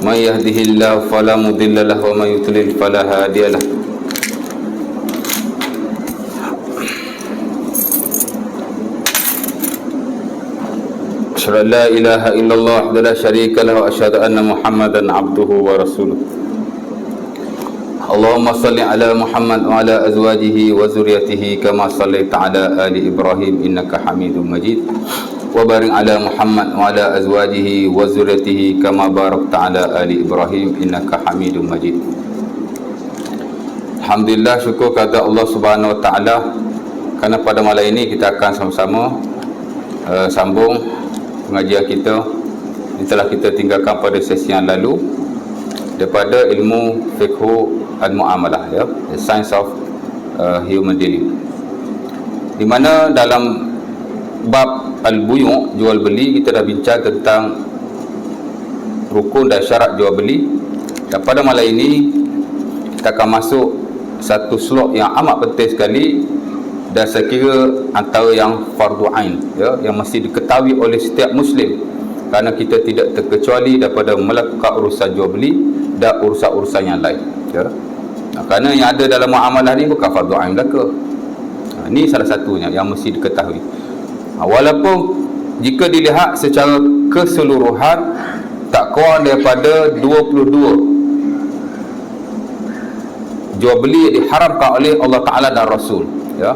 من يهده الله فلا مضل له ومن يضلل فلا هادي له. أشهد أن لا إله إلا الله وحده لا شريك له وأشهد أن محمدا عبده ورسوله. اللهم صل على محمد وعلى أزواجه وذريته كما صليت على آل إبراهيم إنك حميد مجيد وبارك على محمد وعلى أزواجه وذريته كما باركت على آل إبراهيم إنك حميد مجيد. Alhamdulillah, syukur kepada Allah Subhanahu Wa Taala kerana pada malam ini kita akan sama-sama sambung pengajian kita yang telah kita tinggalkan pada sesi yang lalu daripada ilmu fiqh al-muamalah, ya, the science of human dealing, di mana dalam bab al-buyu' jual beli kita dah bincang tentang rukun dan syarat jual beli, dan pada malam ini kita akan masuk satu slot yang amat penting sekali dan saya kira antara yang fardu ain, ya, yang mesti diketahui oleh setiap muslim kerana kita tidak terkecuali daripada melakukan urusan jual beli dan urusan-urusan yang lain, ya. Kerana yang ada dalam muamalah ni bukan fardu ain belaka. Ini salah satunya yang mesti diketahui. Walaupun jika dilihat secara keseluruhan tak kurang daripada 22 jual beli yang diharamkan oleh Allah Ta'ala dan Rasul, ya.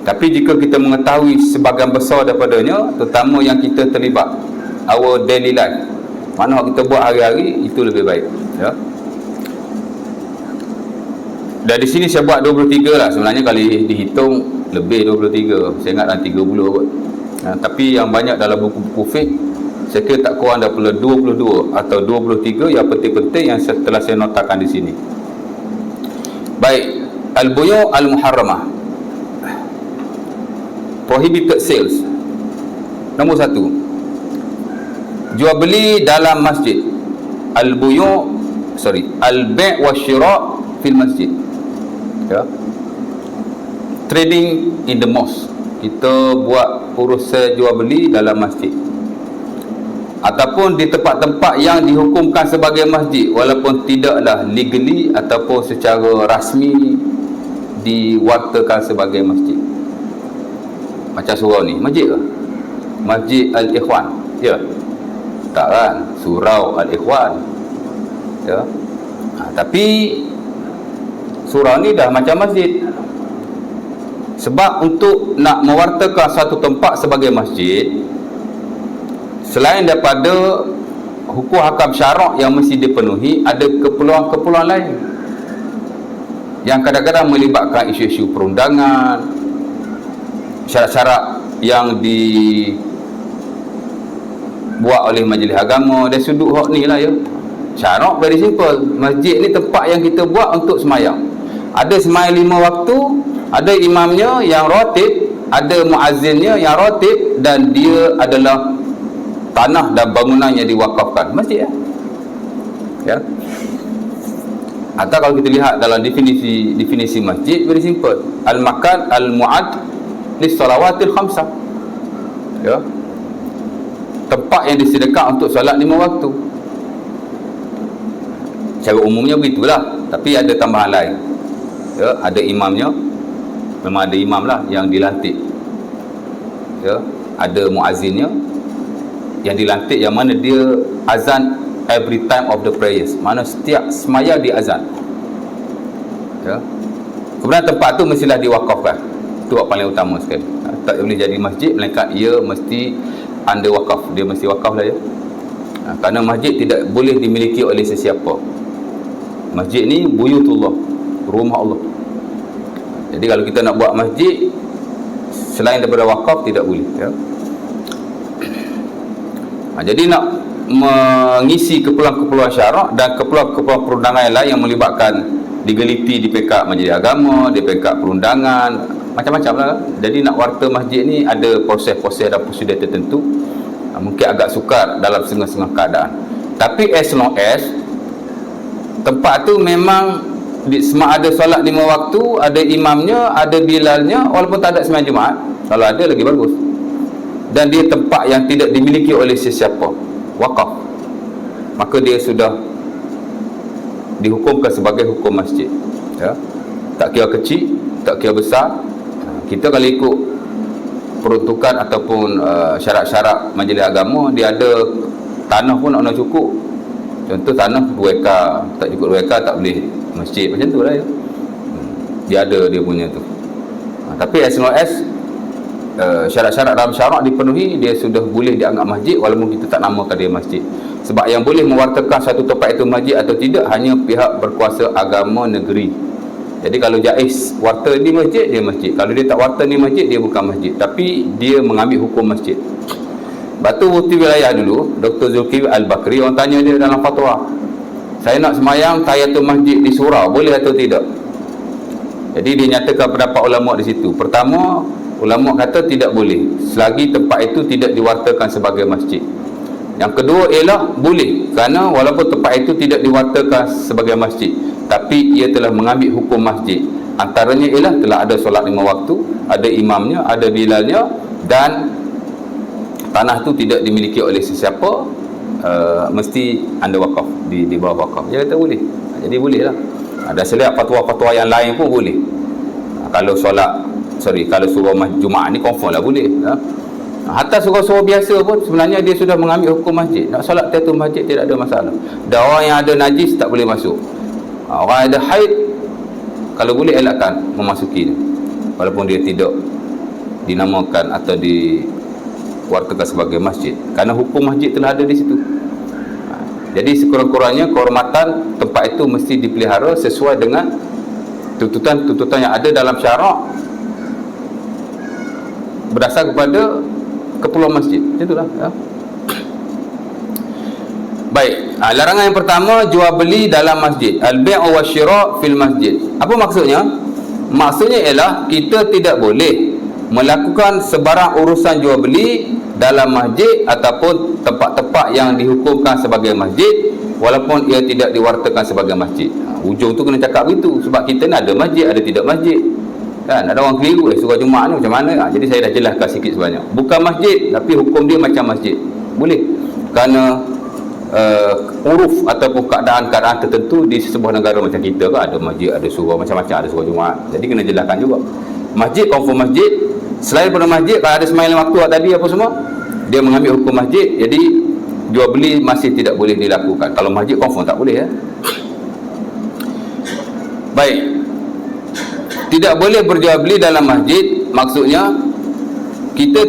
Tapi jika kita mengetahui sebahagian besar daripadanya, terutama yang kita terlibat our daily life, mana kita buat hari-hari, itu lebih baik, ya. Dan di sini saya buat 23 lah, sebenarnya kalau dihitung lebih 23, saya ingat dalam 30 kot. Tapi yang banyak dalam buku-buku fiqh saya kira tak kurang daripada 22 atau 23 yang penting-penting yang telah saya notakan di sini. Baik, al-buyu' al-muharramah, prohibited sales. Nombor 1, jual beli dalam masjid. Al-bay' wa syira' fil masjid, ya. Trading in the mosque, kita buat urusan jual beli dalam masjid ataupun di tempat-tempat yang dihukumkan sebagai masjid walaupun tidaklah legally ataupun secara rasmi diwartakan sebagai masjid. Macam surau ni, masjid ke? Masjid Al-Ikhwan, ya? Tak kan? Surau Al-Ikhwan, ya. Tapi surau ni dah macam masjid. Sebab untuk nak mewartakan satu tempat sebagai masjid, selain daripada hukum hakam syarak yang mesti dipenuhi, ada keperluan-keperluan lain yang kadang-kadang melibatkan isu-isu perundangan, syarat-syarat yang dibuat oleh majlis agama dan sudut hak ni lah, ya. Syarak very simple. Masjid ni tempat yang kita buat untuk semayang. Ada semayang 5 waktu, ada imamnya yang ratib, ada muazzinnya yang ratib, dan dia adalah tanah dan bangunan yang diwakafkan, masjid, ya. Atau kalau kita lihat dalam definisi masjid, very simple, al-makan al-mu'ad lis-salawatil khamsah, ya, tempat yang disediakan untuk solat 5 waktu. Secara umumnya begitulah, tapi ada tambahan lain, ya. Ada imamnya, memang ada imam lah yang dilantik, ya. Ada muazzinnya yang dilantik, yang mana dia azan every time of the prayers, mana setiap semaya dia azan, ya. Kemudian tempat tu mestilah diwakafkan. Itu yang paling utama sekali. Tak boleh jadi masjid melainkan ia mesti under wakaf. Dia mesti wakaf lah, ya. Kerana masjid tidak boleh dimiliki oleh sesiapa. Masjid ni buyutullah, rumah Allah. Jadi kalau kita nak buat masjid selain daripada wakaf, tidak boleh, ya. Jadi nak mengisi keperluan-keperluan syarak dan keperluan-keperluan perundangan yang lain yang melibatkan legaliti di peringkat majlis agama, di peringkat perundangan, macam-macam lah. Jadi nak warta masjid ni ada proses-proses dan prosedur tertentu. Mungkin agak sukar dalam setengah-setengah keadaan, tapi as long as tempat tu memang ada solat 5 waktu, ada imamnya, ada bilalnya, walaupun tak ada sembahyang Jumaat, kalau ada lagi bagus, dan dia tempat yang tidak dimiliki oleh sesiapa, wakaf, maka dia sudah dihukumkan sebagai hukum masjid, ya. Tak kira kecil, tak kira besar. Kita kalau ikut peruntukan ataupun syarat-syarat majlis agama, dia ada tanah pun nak cukup. Contoh tanah 2 ekar, tak cukup 2 ekar tak boleh masjid, macam tu lah, ya. Dia ada dia punya tu. Tapi as long as syarat-syarat dalam syarak dipenuhi, dia sudah boleh dianggap masjid walaupun kita tak namakan dia masjid. Sebab yang boleh mewartakan satu tempat itu masjid atau tidak hanya pihak berkuasa agama negeri. Jadi kalau jais warta ni masjid, dia masjid. Kalau dia tak warta ni masjid, dia bukan masjid, tapi dia mengambil hukum masjid. Batu Mufti Wilayah dulu, Dr. Zulkifli Al-Bakri, orang tanya dia dalam fatwa, saya nak semayang tahiyatul masjid di surau, boleh atau tidak? Jadi dia nyatakan pendapat ulama di situ. Pertama, ulama kata tidak boleh selagi tempat itu tidak diwartakan sebagai masjid. Yang kedua ialah boleh, kerana walaupun tempat itu tidak diwartakan sebagai masjid, tapi ia telah mengambil hukum masjid. Antaranya ialah telah ada solat 5 waktu, ada imamnya, ada bilalnya, dan tanah tu tidak dimiliki oleh sesiapa, mesti anda wakaf, di bawah wakaf. Dia kata boleh. Jadi boleh lah. Ada selihat fatwa-fatwa yang lain pun boleh. Kalau kalau surau Jumaat ni confirm lah boleh, ya. Hatta surau-surau biasa pun sebenarnya dia sudah mengambil hukum masjid. Nak solat tahiyatul masjid tidak ada masalah. Dan orang yang ada najis tak boleh masuk. Orang yang ada haid, kalau boleh elakkan memasuki, walaupun dia tidak dinamakan atau diwartakan sebagai masjid, kerana hukum masjid telah ada di situ. Jadi sekurang-kurangnya kehormatan tempat itu mesti dipelihara sesuai dengan tuntutan-tuntutan yang ada dalam syarak berdasar kepada keperluan masjid. Macam itulah, ya. Baik, larangan yang pertama, jual beli dalam masjid, al-bai' wa syira' fil masjid. Apa maksudnya? Maksudnya ialah kita tidak boleh melakukan sebarang urusan jual beli dalam masjid ataupun tempat-tempat yang dihukumkan sebagai masjid walaupun ia tidak diwartakan sebagai masjid. Ujung tu kena cakap begitu, sebab kita ni ada masjid, ada tidak masjid, kan? Ada orang keliru, surau Jumaat ni macam mana? Jadi saya dah jelaskan sikit sebanyak. Bukan masjid, tapi hukum dia macam masjid. Boleh, kerana uruf ataupun keadaan-keadaan tertentu di sebuah negara macam kita kan, ada masjid, ada surau macam-macam, ada surau Jumaat. Jadi kena jelaskan juga. Masjid confirm masjid. Selain pada masjid, kalau ada sembahyang waktu tadi apa semua, dia mengambil hukum masjid. Jadi jual beli masih tidak boleh dilakukan. Kalau masjid confirm tak boleh, ya. Baik, tidak boleh berjual beli dalam masjid, maksudnya kita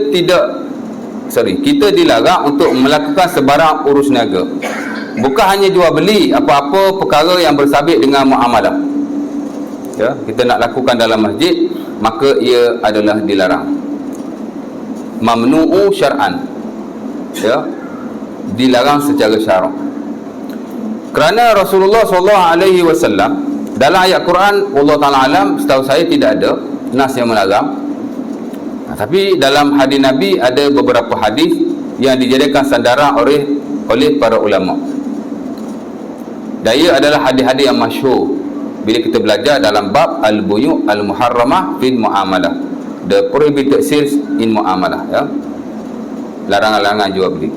dilarang untuk melakukan sebarang urus niaga. Bukan hanya jual beli, apa-apa perkara yang bersabit dengan muamalah, ya, kita nak lakukan dalam masjid, maka ia adalah dilarang. Mamnu'u syar'an, ya, dilarang secara syarak. Kerana Rasulullah SAW dalam ayat Quran, Allah Ta'ala alam, setahu saya tidak ada nas yang melarang. Tapi dalam hadis Nabi ada beberapa hadis yang dijadikan sandaran oleh para ulama. Dan ia adalah hadis-hadis yang masyhur bila kita belajar dalam bab al-buyu' al-muharramah fil muamalah, the prohibited sales in muamalah, ya, larangan-larangan jual beli.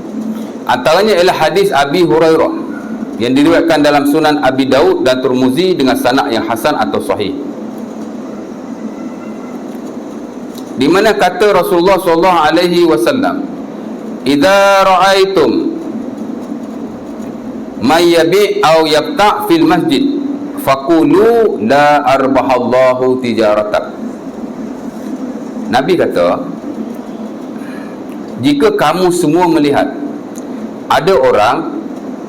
Antaranya ialah hadis Abi Hurairah yang diriwayatkan dalam Sunan Abi Daud dan Tirmizi dengan sanad yang hasan atau sahih, di mana kata Rasulullah SAW, "Idza ra'aitum may yabi' aw yabta' fil masjid faqulu la arbahallahu tijaratak." Nabi kata, jika kamu semua melihat ada orang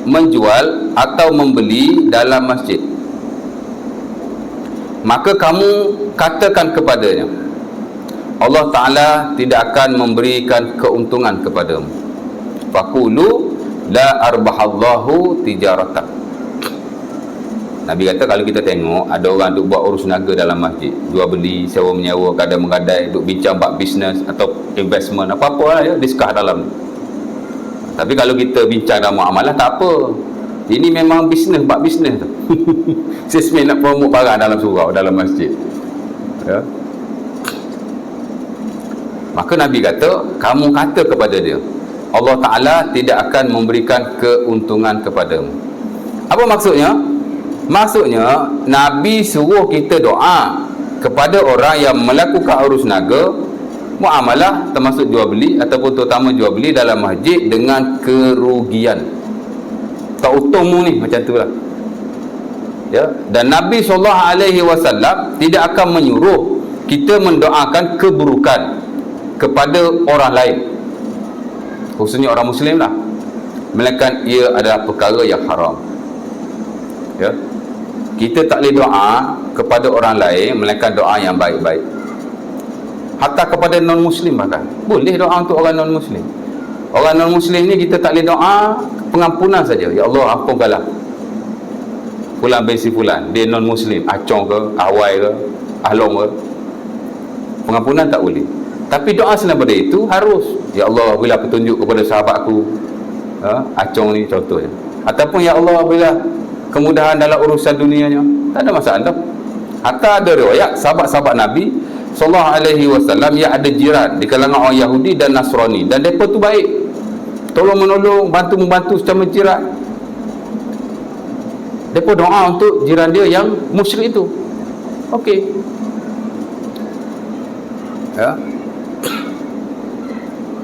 menjual atau membeli dalam masjid, maka kamu katakan kepadanya, Allah Ta'ala tidak akan memberikan keuntungan kepadamu. Faqulu la arbahallahu tijaratak. Nabi kata kalau kita tengok ada orang duk buat urus niaga dalam masjid, jual beli, sewa menyewa, kadang menggadai, duk bincang bab bisnes atau investment, apa-apa lah, ya, diskah dalam. Tapi kalau kita bincang dalam muamalah tak apa, ini memang bisnes, bab bisnes tu. Sesmen nak promote barang dalam surau, dalam masjid, ya. Maka Nabi kata, kamu kata kepada dia, Allah Ta'ala tidak akan memberikan keuntungan kepadamu. Apa maksudnya? Maksudnya Nabi suruh kita doa kepada orang yang melakukan urus naga, muamalah termasuk jual beli ataupun terutama jual beli dalam masjid dengan kerugian. Tak untung ni, macam tu lah. Ya, dan Nabi SAW tidak akan menyuruh kita mendoakan keburukan kepada orang lain, khususnya orang Muslim lah, melainkan ia adalah perkara yang haram. Ya, kita tak boleh doa kepada orang lain melainkan doa yang baik-baik. Hatta kepada non-Muslim bahkan boleh doa untuk orang non-Muslim. Orang non-Muslim ni kita tak boleh doa pengampunan saja. Ya Allah, ampunkanlah fulan bin si fulan, dia non-Muslim, acong ke, awai ke, ahlong ke, pengampunan tak boleh. Tapi doa selain daripada itu harus, ya Allah, bila petunjuk kepada sahabatku acong ni contohnya, ataupun ya Allah, bila kemudahan dalam urusan dunianya, tak ada masalah. Hatta ada riwayat sahabat-sahabat Nabi SAW yang ada jiran di kalangan orang Yahudi dan Nasrani, dan mereka tu baik, tolong-menolong, bantu-membantu secara menjiran. Mereka doa untuk jiran dia yang musyrik itu. Okey. Ya.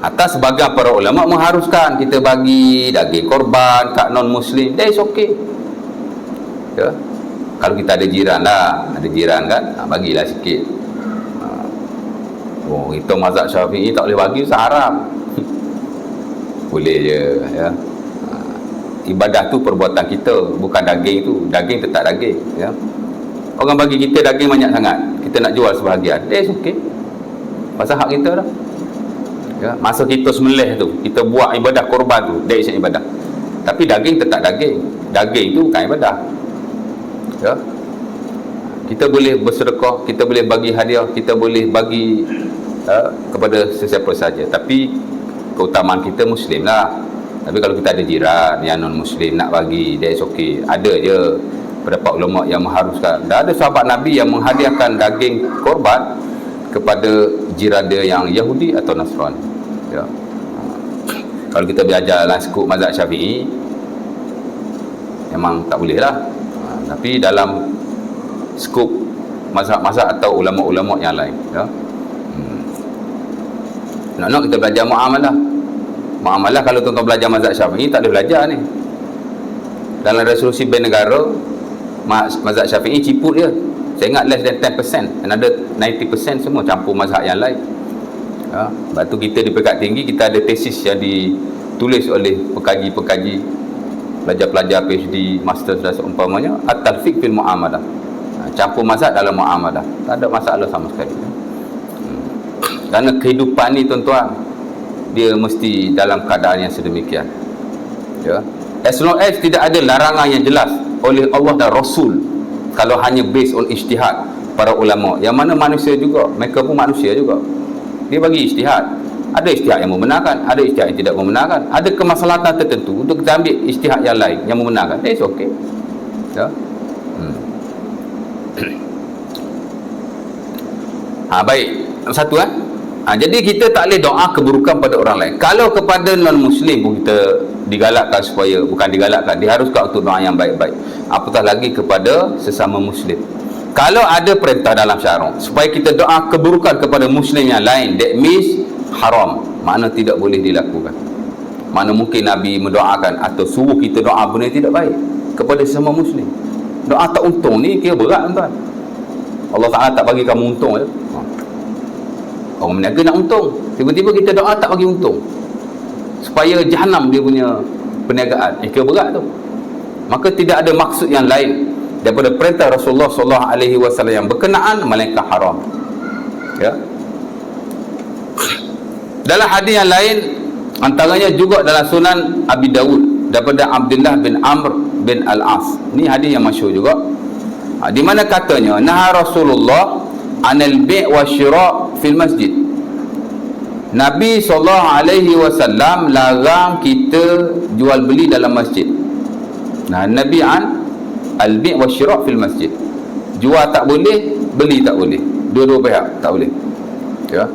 Atas sebagian para ulama mengharuskan kita bagi daging korban kat non-Muslim. That is okay. Ya. Kalau kita ada jiran lah, ada jiran kan, bagilah sikit. Oh, kita mazhab Syafi'i tak boleh bagi, haram. Boleh je, ya. Ibadah tu perbuatan kita, bukan daging tu. Daging tetap daging, ya. Orang bagi kita daging banyak sangat, kita nak jual sebahagian, that's okay, pasal hak kita dah. Ya, masa kita sembelih tu, kita buat ibadah korban tu, that's ibadah. Tapi daging tetap daging. Daging tu bukan ibadah. Ya. Kita boleh bersedekah, kita boleh bagi hadiah, kita boleh bagi kepada sesiapa saja, tapi keutamaan kita Muslim lah. Tapi kalau kita ada jiran yang non-Muslim nak bagi, that's okay. Ada je pendapat ulama yang mengharuskan. Dan ada sahabat Nabi yang menghadiahkan daging korban kepada jiran dia yang Yahudi atau Nasrani. Ya. Kalau kita belajar dalam skop mazhab Syafi'i, memang tak boleh lah. Tapi dalam skop mazhab-mazhab atau ulama-ulama yang lain, ya. Nak-nak kita belajar muamalah. Muamalah, kalau tuan-tuan belajar mazhab Syafi'i tak boleh belajar ni. Dalam resolusi Bil Negara, mazhab Syafi'i ciput dia. Saya ingat less than 10%, another 90% semua campur mazhab yang lain. Ya, sebab tu kita di peringkat tinggi kita ada tesis yang ditulis oleh pekaji-pekaji, pelajar-pelajar PhD, master dan seumpamanya, at-talfiq fil muamalah. Campur mazhab dalam muamalah, tak ada masalah sama sekali. Kerana kehidupan ni tuan-tuan, dia mesti dalam keadaan yang sedemikian. Ya. As long as tidak ada larangan yang jelas oleh Allah dan Rasul, kalau hanya based on ijtihad para ulama, yang mana manusia juga, mereka pun manusia juga, dia bagi ijtihad. Ada ijtihad yang membenarkan, ada ijtihad yang tidak membenarkan, ada kemaslahatan tertentu untuk kita ambil ijtihad yang lain yang membenarkan. It's okay. Ya. Baik. Satu jadi kita tak boleh doa keburukan pada orang lain. Kalau kepada non-Muslim pun kita digalakkan supaya, bukan digalakkan, diharuskan untuk doa yang baik-baik, apatah lagi kepada sesama Muslim. Kalau ada perintah dalam syarak supaya kita doa keburukan kepada Muslim yang lain, that means haram, makna tidak boleh dilakukan. Mana mungkin Nabi mendoakan atau suruh kita doa benda tidak baik kepada sesama Muslim. Doa tak untung ni kira berat, tuan. Allah Ta'ala tak bagi kamu untung je. Orang meniaga nak untung, tiba-tiba kita doa tak bagi untung supaya jahanam dia punya perniagaan, kira berat tu. Maka tidak ada maksud yang lain daripada perintah Rasulullah SAW yang berkenaan, melainkan haram. Ya. Dalam hadis yang lain, antaranya juga dalam Sunan Abi Dawud daripada Abdullah bin Amr bin Al-As, ni hadis yang masyhur juga, di mana katanya, naha Rasulullah anil bi' wa syira' fil masjid. Nabi SAW larang kita jual beli dalam masjid. Nah, Nabi al-bi' wa syira' fil masjid. Jual tak boleh, beli tak boleh, dua-dua pihak tak boleh. Ya.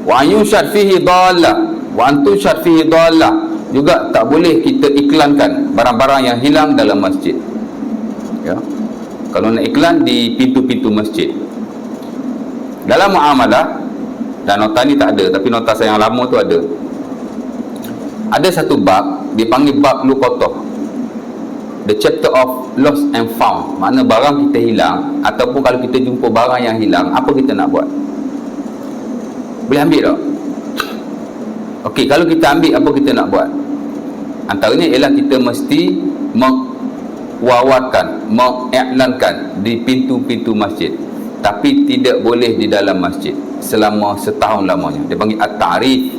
Wa yushad fihi dhallah, Wa antum syarfihi dhalah, juga tak boleh kita iklankan barang-barang yang hilang dalam masjid. Ya. Kalau nak iklan di pintu-pintu masjid. Dalam muamalah, dan nota ni tak ada, tapi nota saya yang lama tu ada. Ada satu bab, dipanggil bab luqatah. The chapter of lost and found. Makna barang kita hilang, ataupun kalau kita jumpa barang yang hilang, apa kita nak buat? Boleh ambil tak? Okey, kalau kita ambil, apa kita nak buat? Antaranya ialah kita mesti mewawarkan, mengiklankan di pintu-pintu masjid, tapi tidak boleh di dalam masjid selama setahun lamanya. Dia panggil at-ta'rif.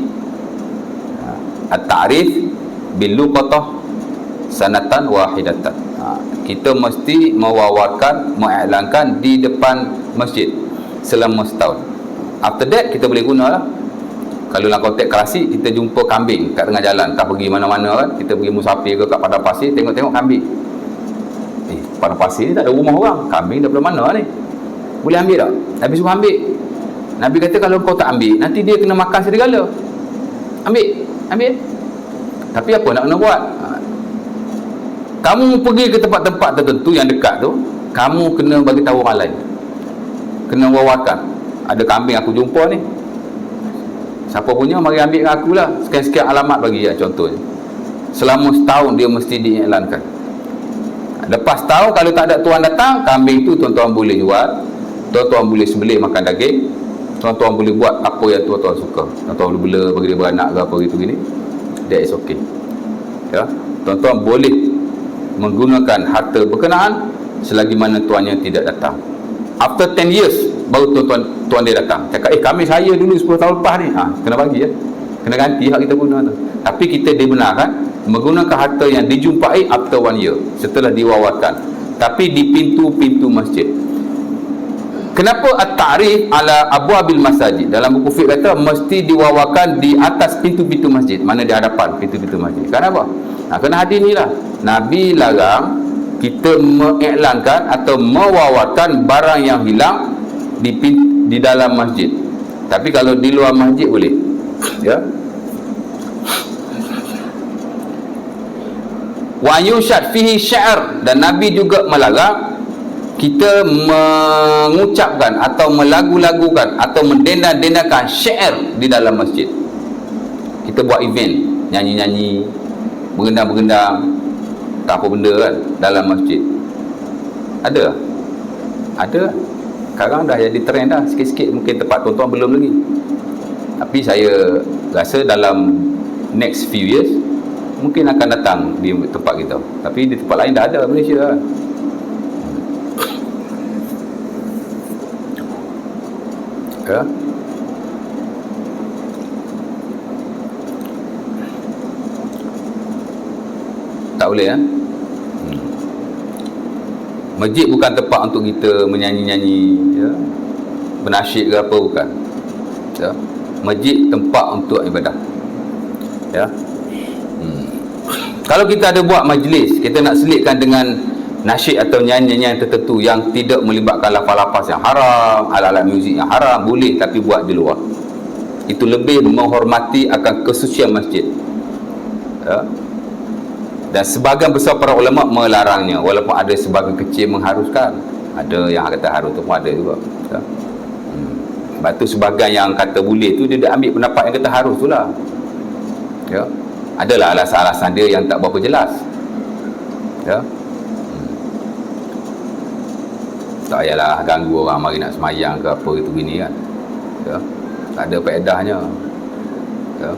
At-ta'rif bil luqatah sanatan wahidatan. Kita mesti mewawarkan, mengiklankan di depan masjid selama setahun. After that kita boleh gunalah. Kalau nak konteks klasik, kita jumpa kambing kat tengah jalan, tak pergi mana-mana kan, kita pergi musafir ke kat padang pasir, tengok-tengok kambing. Padang pasir ni tak ada rumah orang, kambing daripada mana ni? Boleh ambil tak? Nabi suruh ambil. Nabi kata kalau kau tak ambil, nanti dia kena makan serigala. Ambil. Tapi apa nak kena buat? Kamu pergi ke tempat-tempat tertentu yang dekat tu, kamu kena bagi tahu orang lain. Kena wawarkan. Ada kambing aku jumpa ni. Siapa punya, mari ambil dengan aku lah. Sekian-sekian alamat bagi ya, contohnya. Selama setahun dia mesti diiklankan. Lepas setahun, kalau tak ada tuan datang, kambing tu tuan-tuan boleh jual, tuan-tuan boleh sembelih makan daging, tuan-tuan boleh buat apa yang tuan-tuan suka. Tuan-tuan boleh bela bagi dia beranak ke apa gitu gini. That is okay. Ya, tuan-tuan boleh menggunakan harta berkenaan selagi mana tuannya tidak datang. After 10 years baru tuan dia datang. Cakap, kami saya dulu 10 tahun lepas ni. Kena bagi ya. Kena ganti hak kita guna tu. Tapi kita dibenarkan menggunakan harta yang dijumpai after 1 year, setelah diwawarkan. Tapi di pintu-pintu masjid. Kenapa at-ta'rif ala abwabil masajid? Dalam buku fiqh kata mesti diwawarkan di atas pintu-pintu masjid. Mana di hadapan pintu-pintu masjid. Kenapa? Kena hadis ni lah. Nabi larang kita mengiklankan atau mewawarkan barang yang hilang di dalam masjid. Tapi kalau di luar masjid boleh. Ya. Wa yushad fihi sya'r, dan Nabi juga melarang kita mengucapkan atau melagu-lagukan atau mendenda-dendakan syair di dalam masjid. Kita buat event, nyanyi-nyanyi, bergendang-bergendang, tak apa benda kan dalam masjid. Ada. Sekarang dah jadi trend dah, sikit-sikit. Mungkin tempat tuan-tuan belum lagi, tapi saya rasa dalam next few years mungkin akan datang di tempat kita. Tapi di tempat lain dah ada Malaysia kan. Ya. Tak boleh kan? Masjid bukan tempat untuk kita menyanyi-nyanyi, ya, bernasyid ke apa, bukan. Ya. Masjid tempat untuk ibadah. Ya. Kalau kita ada buat majlis, kita nak selitkan dengan nasyid atau nyanyian tertentu yang tidak melibatkan lafaz-lafaz yang haram, alat-alat muzik yang haram, boleh, tapi buat di luar. Itu lebih menghormati akan kesucian masjid. Ya. Dan sebahagian besar para ulama melarangnya, walaupun ada sebahagian kecil mengharuskan. Ada yang kata harus tu pun ada juga. Ya. Sebab tu sebahagian yang kata boleh tu, dia ambil pendapat yang kata harus tu lah. Ya. Adalah alasan-alasan dia yang tak berapa jelas. Ya. Tak payahlah ganggu orang mari nak semayang ke apa gitu gini kan. Ya. Tak ada faedahnya. Ya.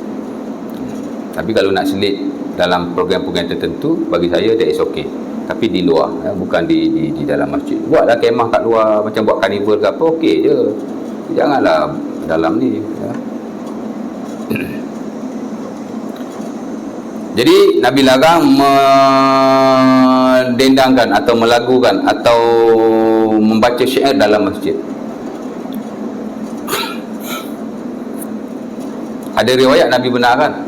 Tapi kalau nak selit dalam program-program tertentu, bagi saya that is okay. Tapi di luar, ya, bukan di dalam masjid. Buatlah kemah kat luar, macam buat karnival ke apa, okey je. Janganlah dalam ni, ya. Jadi Nabi larang mendendangkan atau melagukan atau membaca syair dalam masjid. Ada riwayat Nabi benarkan.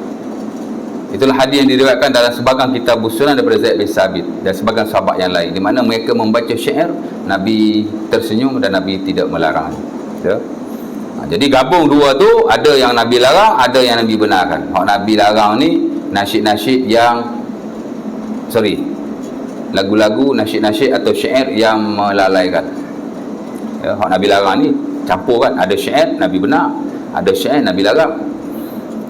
Itulah hadis yang diriwayatkan dalam sebahagian kitab Sunan daripada Zaid bin Sabit dan sebahagian sahabat yang lain, di mana mereka membaca syair, Nabi tersenyum dan Nabi tidak melarang. Ya. Jadi gabung dua tu, ada yang Nabi larang, ada yang Nabi benarkan. Hak Nabi larang ni nasyid-nasyid yang lagu-lagu, nasyid-nasyid atau syair yang melalaikan. Ya, hak Nabi larang ni campur kan, ada syair Nabi benar, ada syair Nabi larang.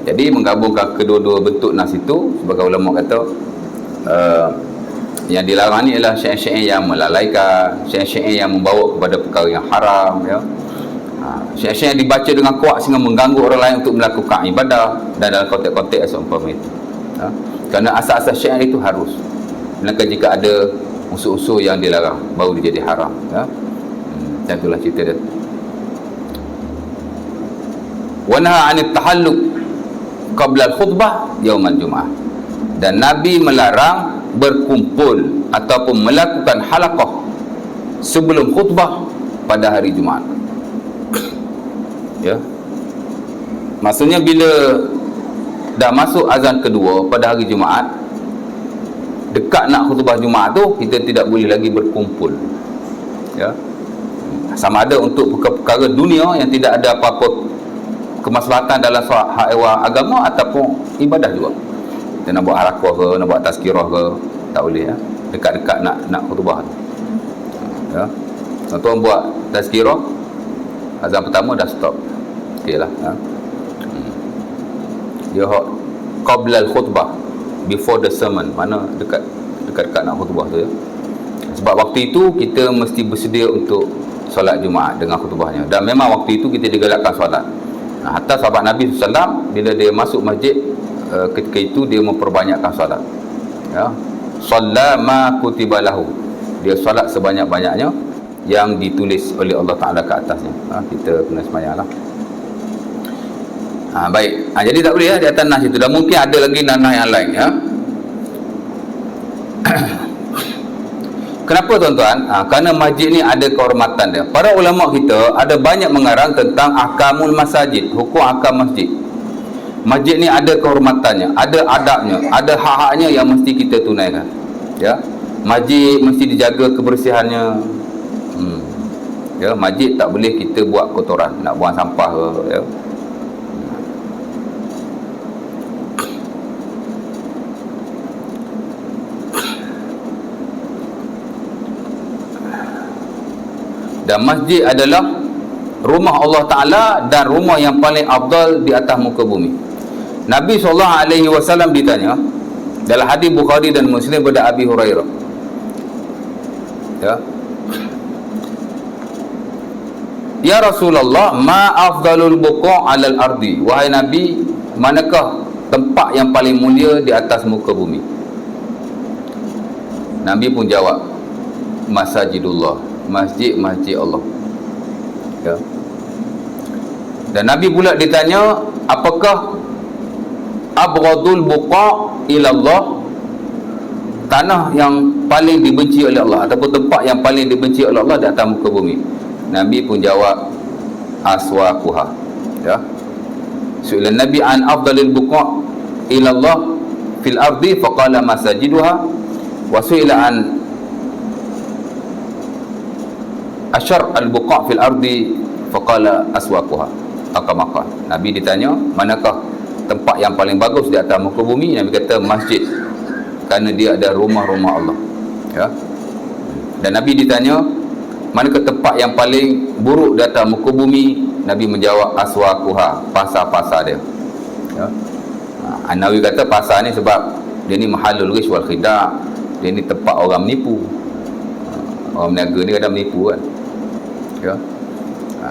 Jadi menggabungkan kedua-dua bentuk nas itu, sebagai ulama kata yang dilarang ni ialah syair-syair yang melalaikan, syair-syair yang membawa kepada perkara yang haram, ya. Syair-syair yang dibaca dengan kuat sehingga mengganggu orang lain untuk melakukan ibadah, dan dalam konteks-konteks seumpama itu. Kerana asas-asas syair itu harus. Melainkan jika ada unsur-unsur yang dilarang, baru dia jadi haram, ya. Dan itulah cerita dia. Wa nahaa 'anil tahalluq qabla al-khutbah yaum al-jum'ah. Dan Nabi melarang berkumpul ataupun melakukan halaqah sebelum khutbah pada hari Jumaat. Ya. Maksudnya bila dah masuk azan kedua pada hari Jumaat, dekat nak khutbah Jumaat tu, kita tidak boleh lagi berkumpul. Ya. Sama ada untuk perkara dunia yang tidak ada apa-apa kemaslahatan dalam hak agama ataupun ibadah juga. Kita nak buat harakah ke, nak buat tazkirah ke, tak boleh, ya. Dekat-dekat nak khutbah. Ya. Contoh buat tazkirah, azan pertama dah stop. Okeylah, ya. Dia hak qabla al-khutbah, before the sermon, mana dekat nak khutbah tu, ya. Sebab waktu itu kita mesti bersedia untuk solat Jumaat dengan khutbahnya, dan memang waktu itu kita digalakkan solat. Hatta sahabat Nabi SAW bila dia masuk masjid, ketika itu dia memperbanyakkan solat, ya. Shalla ma kutiba lahu, dia solat sebanyak-banyaknya yang ditulis oleh Allah Ta'ala ke atasnya. Kita kena semayang lah. Baik. Jadi tak boleh, ya, di atas nas itu. Dan mungkin ada lagi nas yang lain, ya. Kenapa tuan-tuan? Kerana masjid ni ada kehormatan dia. Para ulama kita ada banyak mengarang tentang ahkamul masajid, hukum ahkam masjid. Masjid ni ada kehormatannya, ada adabnya, ada hak-haknya yang mesti kita tunaikan, ya. Masjid mesti dijaga kebersihannya. Ya, masjid tak boleh kita buat kotoran, nak buang sampah ke, ya. Dan masjid adalah rumah Allah Ta'ala dan rumah yang paling afdal di atas muka bumi. Nabi SAW ditanya dalam hadis Bukhari dan Muslim pada Abi Hurairah, ya, ya Rasulullah, ma afdalul buqa' alal ardi, wahai Nabi, manakah tempat yang paling mulia di atas muka bumi? Nabi pun jawab, masajidullah, masjid-masjid Allah, ya. Dan Nabi pula ditanya, apakah abghadul buqa' ila Allah, tanah yang paling dibenci oleh Allah ataupun tempat yang paling dibenci oleh Allah di atas muka bumi? Nabi pun jawab, aswaquha, ya. Su'ila Nabi an afdalil buqa' ila Allah fil ardi faqala masajiduha, wa su'ila an asyar al-buqa' fil ardi faqala aswaquha, maka Nabi ditanya, manakah tempat yang paling bagus di atas muka bumi? Nabi kata masjid, kerana dia ada rumah-rumah Allah, ya. Dan Nabi ditanya, manakah tempat yang paling buruk di atas muka bumi? Nabi menjawab, aswaquha, pasar-pasar dia, ya. An-Nawawi kata pasar ni sebab dia ni mahallul ghish wal khida', dia ni tempat orang menipu. Orang meniaga ni kadang menipu, kan, ya.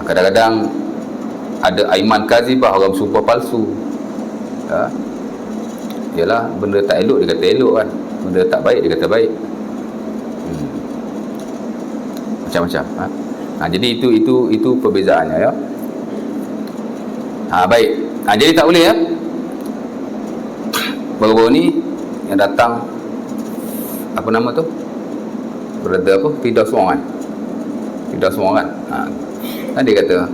Kadang-kadang ada aiman kazibah, orang bersumpah palsu, ya. Yalah, benda tak elok dia kata elok, kan, benda tak baik dia kata baik, macam-macam, jadi itu perbezaannya, ya. Baik. Jadi tak boleh, ya. Baru-baru ni yang datang, apa nama tu, brother apa, Firdaus Wong, kan, Firdaus Wong, kan. Kan dia kata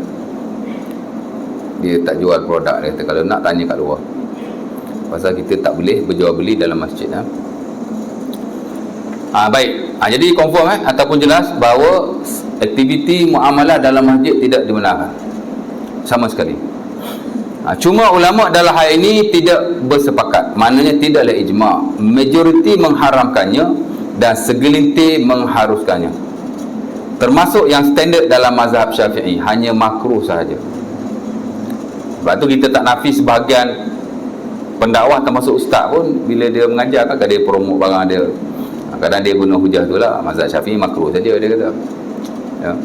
dia tak jual produk, dia kata kalau nak tanya kat luar, pasal kita tak boleh berjual beli dalam masjid, ha? Baik. Jadi confirm, ataupun jelas bahawa aktiviti muamalah dalam masjid tidak dibenarkan. sama sekali. Cuma ulama dalam hal ini tidak bersepakat, maknanya tidaklah ijma'. Majoriti mengharamkannya dan segelintir mengharuskannya, termasuk yang standard dalam mazhab Syafi'i, hanya makruh sahaja. Sebab tu kita tak nafi sebahagian pendakwah termasuk ustaz pun bila dia mengajar kan dia promote barang dia, kadang dia guna hujah tu lah, mazhab Syafi'i makruh saja dia kata, ya.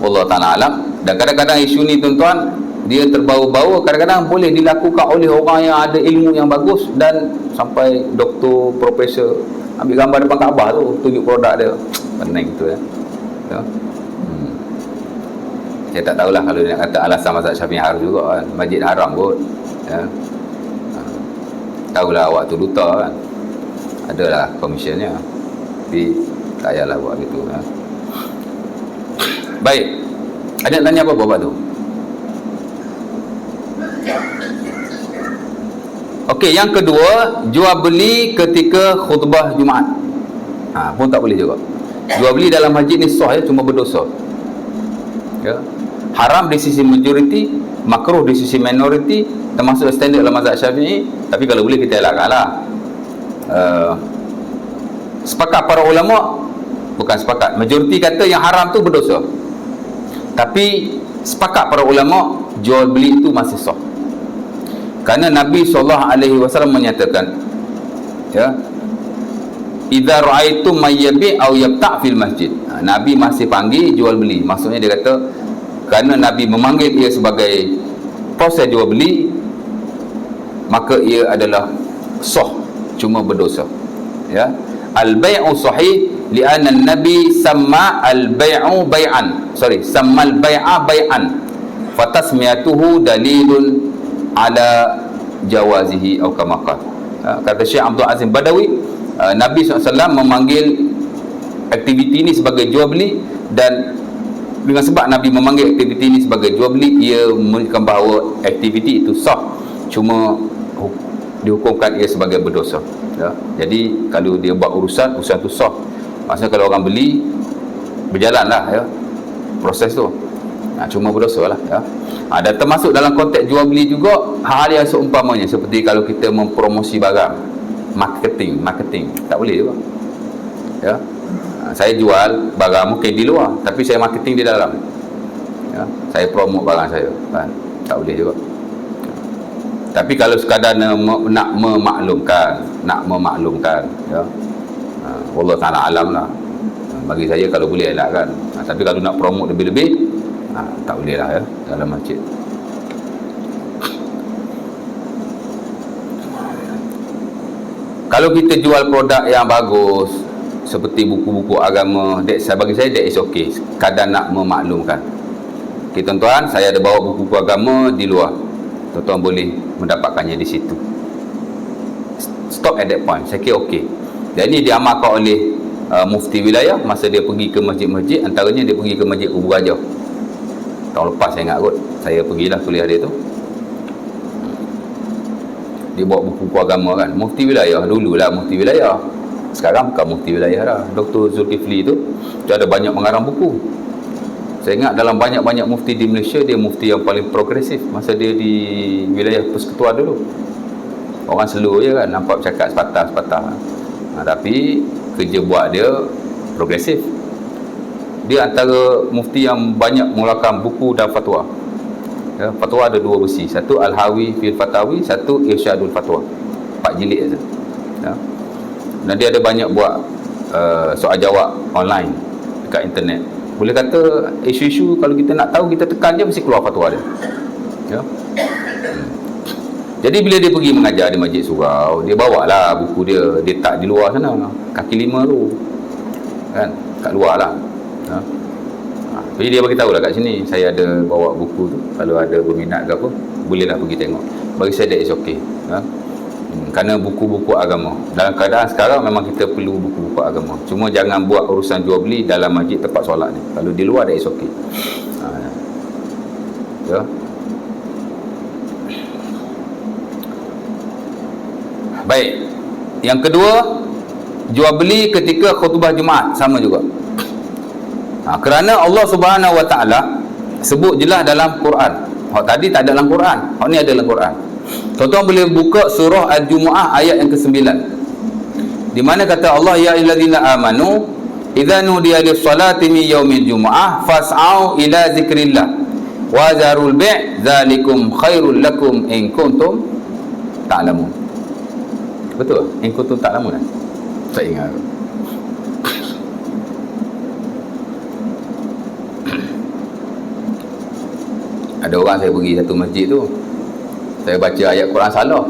Allah Ta'ala alam. Dan kadang-kadang isu ni tuan-tuan, dia terbawa-bawa, kadang-kadang boleh dilakukan oleh orang yang ada ilmu yang bagus, dan sampai doktor, profesor ambil gambar depan Kaabah tu, tunjuk produk dia, pening tu ya. Saya tak tahulah kalau dia nak kata alasan mazhab Syafi'i harus juga kan, masjid haram kot ya. Tahulah awak tu duta kan, adalah komisionnya, tapi tak payahlah buat gitu ya. Baik, ada nak tanya apa bapak tu? Okey, yang kedua, jual beli ketika khutbah Jumaat pun tak boleh juga. Jual beli dalam masjid ni sah ya, cuma berdosa ya. Haram di sisi majoriti, makruh di sisi minoriti, termasuk standard dalam mazhab Syafi'i. Tapi kalau boleh kita elakkanlah. Sepakat para ulama, bukan sepakat, majoriti kata yang haram tu berdosa, tapi sepakat para ulama jual beli itu masih sah. Kerana Nabi SAW menyatakan ya, idza ra'aitum may yabi' aw yabta' fil masjid. Nabi masih panggil jual beli. Maksudnya dia kata kerana Nabi memanggil ia sebagai proses jual beli, maka ia adalah sah, cuma berdosa ya. Al-bai'u sahih li'anna Nabi sama al-bai'u bai'an, sama al-bai'a bai'an, fatasmiyatuhu dalilun ala jawazihi atau kama qala. Kata Syekh Abdul Azim Badawi, Nabi SAW memanggil aktiviti ini sebagai jual beli, dan dengan sebab Nabi memanggil aktiviti ini sebagai jual beli, ia menunjukkan bahawa aktiviti itu sah, cuma dihukumkan ia sebagai berdosa ya. Jadi kalau dia buat urusan tu sah, maksudnya kalau orang beli, berjalanlah ya proses tu, cuma berdosa lah ya. Dan termasuk dalam konteks jual beli juga hal yang seumpamanya, seperti kalau kita mempromosi barang, marketing tak boleh juga ya. Saya jual barang mungkin di luar, tapi saya marketing di dalam ya. Saya promote barang saya kan, tak boleh juga. Tapi kalau sekadar nak memaklumkan ya, Allah Ta'ala alam lah. Bagi saya kalau boleh elakkan, tapi kalau nak promote lebih-lebih, tak boleh lah ya dalam masjid. Kalau kita jual produk yang bagus seperti buku-buku agama, bagi saya that is okay, kadang nak memaklumkan. Okay, tuan-tuan, saya ada bawa buku-buku agama di luar, tuan-tuan boleh mendapatkannya di situ. Stop at that point, saya kira okey. Dan ini diamalkan oleh mufti wilayah masa dia pergi ke masjid-masjid, antaranya dia pergi ke masjid Kubu Gajah tahun lepas, saya ingat kot, saya pergilah kuliah dia tu. Dia bawa buku-buku agama kan, mufti wilayah dululah, mufti wilayah, sekarang bukan mufti wilayah dah, Dr. Zulkifli tu, dia ada banyak mengarang buku. Saya ingat dalam banyak-banyak mufti di Malaysia, dia mufti yang paling progresif masa dia di wilayah persekutuan dulu. Orang slow je kan, nampak cakap sepatah-sepatah, tapi kerja buat dia progresif. Dia antara mufti yang banyak mengeluarkan buku dan fatwa ya. Fatwa ada dua versi, satu Al-Hawi fil Fatawi, satu Irsyadul Fatwa, 4 jilid saja ya. Dan dia ada banyak buat soal jawab online dekat internet. Boleh kata isu-isu kalau kita nak tahu, kita tekan je mesti keluar fatwa dia ya. Jadi bila dia pergi mengajar di Masjid Surau, dia bawalah buku dia, dia tak di luar sana, kaki 5 tu kan, kat luar lah ya. Jadi dia bagi tahu lah kat sini, saya ada bawa buku tu, kalau ada berminat ke apa, bolehlah pergi tengok. Bagi saya that is okay ya. Kerana buku-buku agama, dalam keadaan sekarang memang kita perlu buku-buku agama, cuma jangan buat urusan jual beli dalam masjid tempat solat ni. Kalau di luar that is okay ya. Baik, yang kedua, jual beli ketika khutbah Jumaat sama juga. Kerana Allah Subhanahu Wa Taala sebut jelas dalam Quran. Hak tadi tak ada dalam Quran, hak ni ada dalam Quran. Tuan-tuan boleh buka surah Al-Jumu'ah ayat yang ke-9, di mana kata Allah, ya ayyuhallazina amanu idza nudiya lis-salati min yaumil jumu'ah fas'au ila zikrillah wa zarul bai' dzalikum khairul lakum in kuntum ta'lamun. Betul? In kuntum ta'lamun. Tak ingat. Ada orang saya pergi satu masjid tu, saya baca ayat Quran salah.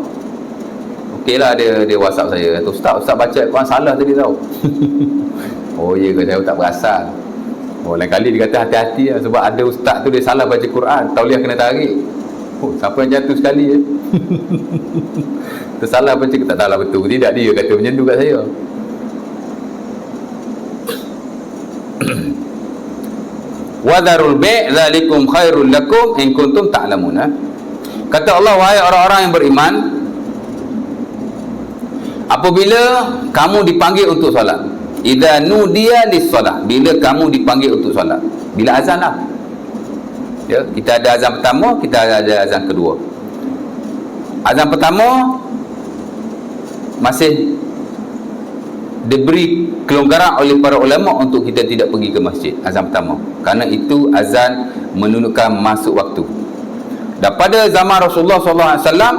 Okeylah, dia WhatsApp saya, kata, Ustaz baca ayat Quran salah tadi tau. Oh ya ke, saya tak perasan. Oh, lain kali dia kata hati-hati lah, sebab ada ustaz tu dia salah baca Quran, tauliah kena tarik. Oh, siapa yang jatuh sekali ya? Tersalah baca, tak salah betul. Tidak, dia kata macam tu kat saya. Wadarul bai' dzalikum khairul lakum in kuntum ta'lamun. Kata Allah, wahai orang-orang yang beriman, apabila kamu dipanggil untuk solat, idza nudiya lis-salah, bila kamu dipanggil untuk solat, bila azan lah. Ya, kita ada azan pertama, kita ada azan kedua. Azan pertama masih diberi kelonggaran oleh para ulama untuk kita tidak pergi ke masjid, azan pertama, kerana itu azan menunjukkan masuk waktu. Dan pada zaman Rasulullah SAW,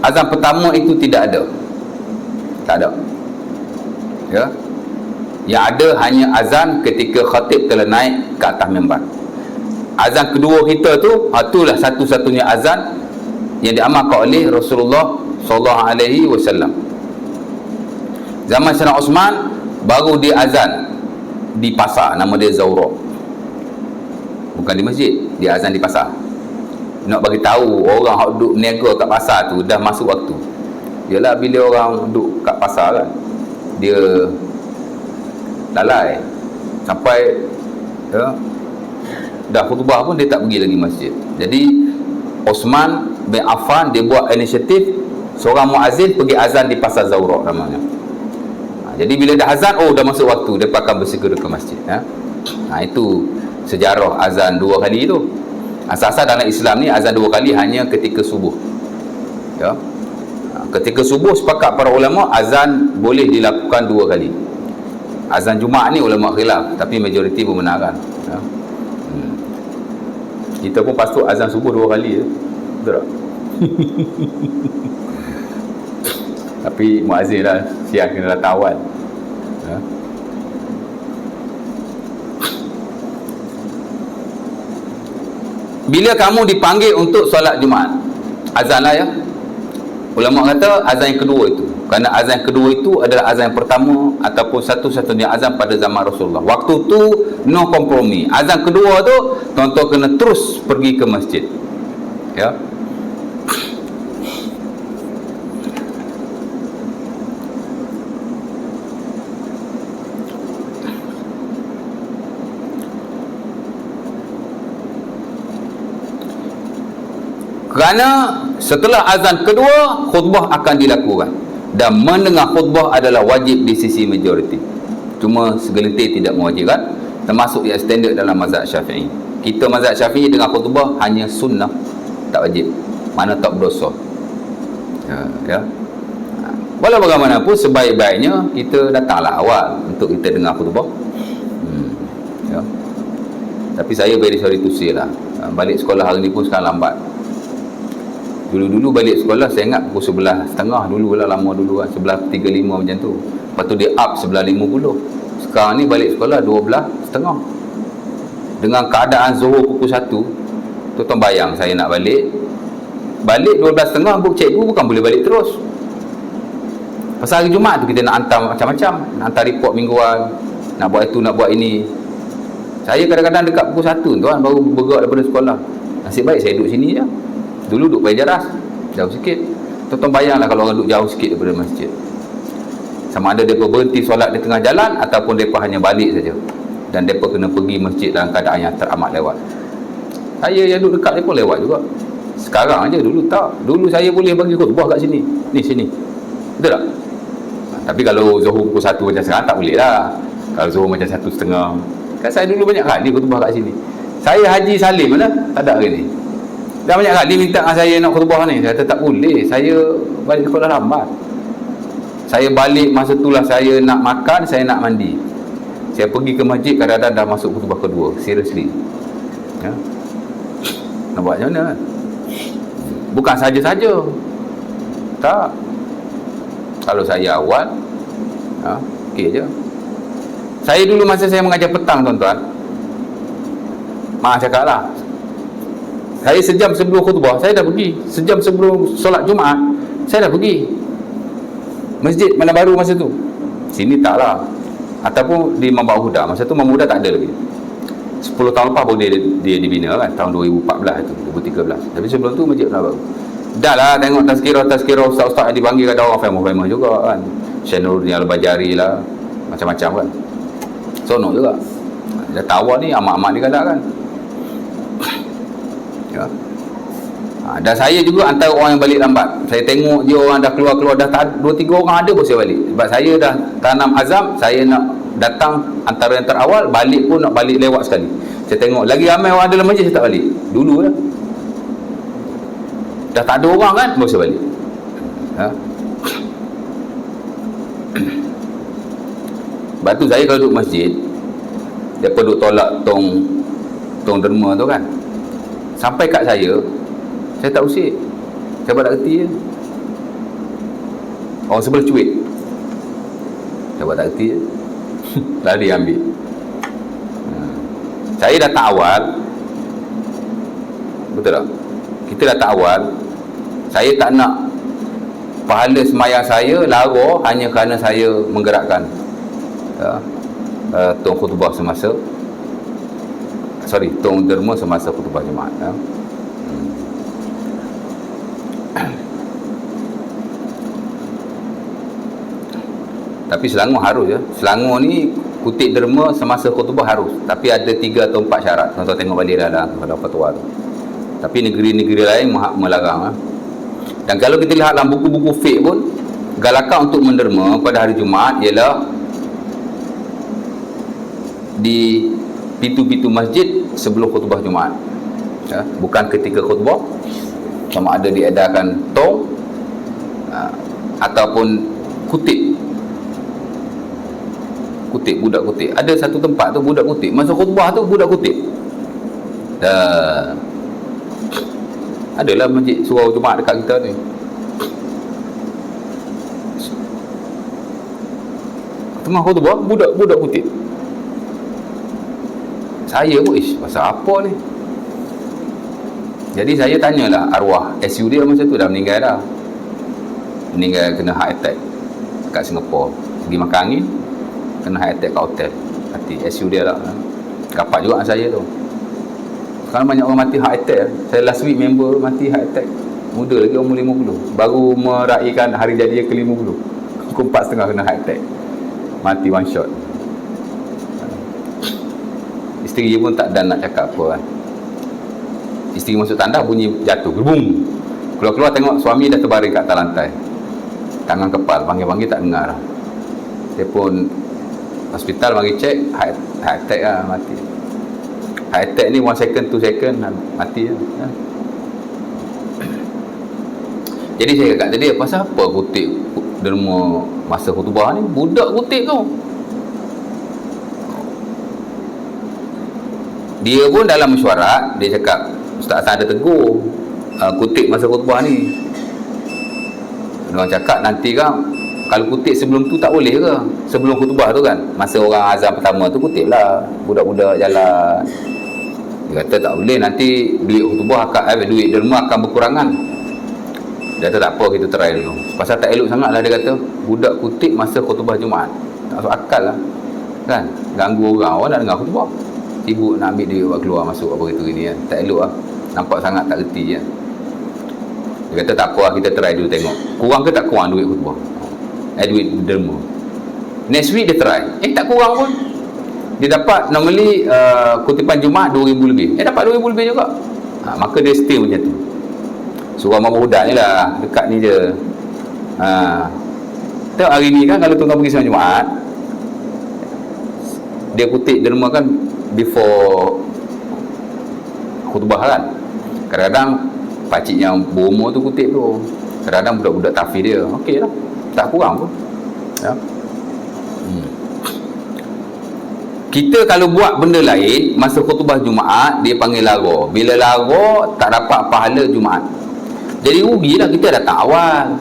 azan pertama itu tidak ada, tak ada. Ya, yang ada hanya azan ketika khatib telah naik ke atas mimbar. Azan kedua kita tu, itulah satu-satunya azan yang diamalkan oleh Rasulullah SAW. Zaman Sayyidina Osman baru dia azan di pasar, nama dia Zawra. Bukan di masjid, dia azan di pasar. Nak bagi tahu orang hak duduk berniaga kat pasar tu dah masuk waktu. Yalah, bila orang duduk kat pasar kan, dia lalai sampai ya, dah khutbah pun dia tak pergi lagi masjid. Jadi Osman bin Affan dia buat inisiatif, seorang muazzin pergi azan di pasar Zawra namanya. Jadi bila dah azan, dah masuk waktu, mereka akan bersegera ke masjid. Itu sejarah azan dua kali itu. Asas-asas dalam Islam ni, azan dua kali hanya ketika subuh. Ya. Ketika subuh, sepakat para ulama, azan boleh dilakukan dua kali. Azan Jumaat ni ulama khilaf, tapi majoriti membenarkan. Ya. Kita pun patut azan subuh dua kali. Betul tak? Tapi muazzin lah, siang kena datang awal. Bila kamu dipanggil untuk solat Jumaat, azan lah ya. Ulama kata azan yang kedua itu, kerana azan yang kedua itu adalah azan yang pertama ataupun satu-satunya azan pada zaman Rasulullah. Waktu tu no kompromi. Azan kedua tu tuan-tuan kena terus pergi ke masjid. Ya. Kerana setelah azan kedua, khutbah akan dilakukan, dan mendengar khutbah adalah wajib di sisi majoriti. Cuma segelintir tidak mewajibkan, termasuk yang standard dalam mazhab Syafi'i. Kita mazhab Syafi'i dengar khutbah hanya sunnah, tak wajib, mana tak berdosa. Ya. Walau bagaimanapun, sebaik-baiknya kita datanglah awal untuk kita dengar khutbah. Ya. Tapi saya very sorry to say lah, balik sekolah hari ni pun sekarang lambat. Dulu-dulu balik sekolah saya ingat pukul 11.30 dulu lah, lama dulu kan, 11.35 macam tu. Lepas tu dia up 11.50. Sekarang ni balik sekolah 12.30. Dengan keadaan zuhur pukul 1, tuan-tuan bayang saya nak balik 12.30, buk cikgu bukan boleh balik terus. Pasal hari Jumaat tu kita nak hantar macam-macam, nak hantar report mingguan, nak buat itu, nak buat ini. Saya kadang-kadang dekat pukul 1 tuan baru bergerak daripada sekolah. Nasib baik saya duduk sini je. Dulu duduk Pai Jaras, jauh sikit. Tuan-tuan bayanglah kalau orang duduk jauh sikit daripada masjid. Sama ada mereka berhenti solat di tengah jalan ataupun mereka hanya balik saja. Dan mereka kena pergi masjid dalam keadaan yang teramat lewat. Saya yang duduk dekat mereka lewat juga. Sekarang aja, dulu tak. Dulu saya boleh bagi khutbah kat sini. Ni, sini. Betul tak? Tapi kalau zuhur pukul 1 macam sekarang tak boleh lah. Kalau zuhur macam 1.30, Kan saya dulu banyak kali khutbah kat sini. Saya Haji Salim mana? Tak ada hari ni. Dah banyak kali minta dengan saya nak khutbah ni. Saya kata tak boleh. Saya balik sekolah lambat. Saya balik masa itulah saya nak makan, saya nak mandi. Saya pergi ke masjid kadang-kadang dah masuk khutbah kedua. Seriously. Ya. Nak buat macam mana? Bukan saja-saja. Tak. Kalau saya awal, okey je. Saya dulu masa saya mengajar petang, tuan-tuan, mak cakap lah, saya sejam sebelum khutbah saya dah pergi. Sejam sebelum solat Jumaat saya dah pergi Masjid Mana Baru masa tu. Sini tak lah. Ataupun di Mambak Huda. Masa tu Mambak Huda tak ada lagi. 10 tahun lepas baru dia dibina kan, tahun 2014 tu, 2013. Tapi sebelum tu Masjid Mana Baru. Dah lah tengok tazkirah ustaz-ustaz yang dipanggil, ada orang famous juga kan. Syekh Nuruddin Al-Bajari lah, macam-macam kan. Sonok juga. Dah tawar ni amat-amat ni kadang kan. Ya. Dan saya juga antara orang yang balik lambat. Saya tengok dia orang dah keluar-keluar, dah 2-3 orang ada pun saya balik. Sebab saya dah tanam azam, saya nak datang antara yang terawal, balik pun nak balik lewat sekali. Saya tengok lagi ramai orang dalam masjid, saya tak balik. Dulu lah. Dah tak ada orang kan, baru saya balik. Ha? Sebab tu saya kalau duduk masjid, daripada duduk tolak tong derma tu kan, sampai kat saya tak usik. Saya buat tak kerti je. Orang sebelah cuit, saya buat tak kerti je. Lari ambil. Saya datang awal. Betul tak? Kita datang awal. Saya tak nak pahala semayang saya lara hanya kerana saya menggerakkan tong khutbah semasa tong derma semasa khutbah Jumaat. Tapi Selangor harus ya. Selangor ni kutip derma semasa khutbah harus. Tapi ada 3 atau 4 syarat. Tuan-tuan tengok balik dalam fatwa tu. Tapi negeri-negeri lain melarang. Dan kalau kita lihat dalam buku-buku fiqh pun, galakan untuk menderma pada hari Jumaat ialah di pintu-pintu masjid sebelum khutbah Jumaat. Ya, bukan ketika khutbah, sama ada diedarkan tong ataupun kutip budak kutip. Ada satu tempat tu budak kutip, masa khutbah tu budak kutip. Adalah masjid surau Jumaat dekat kita ni. Tengah khutbah budak kutip. Saya pun pasal apa ni? Jadi saya tanyalah arwah SU dia masa tu, dah meninggal dah. Meninggal kena heart attack kat Singapura. Pergi makan angin, kena heart attack kat hotel. Mati SU dia lah. Kapak juga saya tu. Sekarang banyak orang mati heart attack. Saya last week member mati heart attack. Muda lagi, umur 50. Baru meraihkan hari jadi dia ke-50. Pukul 4.30 kena heart attack. Mati one shot. Isteri dia pun tak dan nak cakap apa kan. Isteri masuk tandas, bunyi jatuh, boom. Keluar-keluar tengok suami dah terbaring kat atas lantai. Tangan kepal, panggil-panggil tak dengar. Dia pun hospital bagi cek, heart attack lah, mati. Heart attack ni 1 second 2 second mati lah. Jadi saya kata tadi, pasal apa kutip derma masa khutbah ni? Budak kutip tu. Dia pun dalam mesyuarat, dia cakap, Ustaz Hassan ada tegur kutip masa khutbah ni. Orang cakap nanti kan, kalau kutip sebelum tu tak boleh ke? Sebelum khutbah tu kan, masa orang azan pertama tu kutip lah, budak-budak jalan. Dia kata tak boleh, nanti duit khutbah duit derma akan berkurangan. Dia kata tak apa, kita try dulu. Pasal tak elok sangat lah, dia kata budak kutip masa khutbah Jumaat. Tak masuk akal lah kan, ganggu orang nak dengar khutbah. Sibuk nak ambil duit buat keluar masuk apa gitu gini kan. Tak elok lah, nampak sangat tak reti kan. Dia kata tak apa lah, kita try dulu tengok kurang ke tak kurang duit khutbah, duit derma. Next week dia try, tak kurang pun. Dia dapat normally kutipan Jumaat 2,000 lebih, dapat 2,000 lebih juga. Maka dia stay macam tu. Surau Mambak Huda ni lah, dekat ni je. Tengok hari ni kan, kalau tuan-tuan pergi sembahyang Jumaat, dia kutip derma kan before khutbah kan. Kadang-kadang pakcik yang berumur tu kutip tu, kadang-kadang budak-budak tahfiz dia, okey lah, tak kurang pun ya. Kita kalau buat benda lain masa khutbah Jumaat, dia panggil lara. Bila lara, tak dapat pahala Jumaat. Jadi rugilah kita datang awal.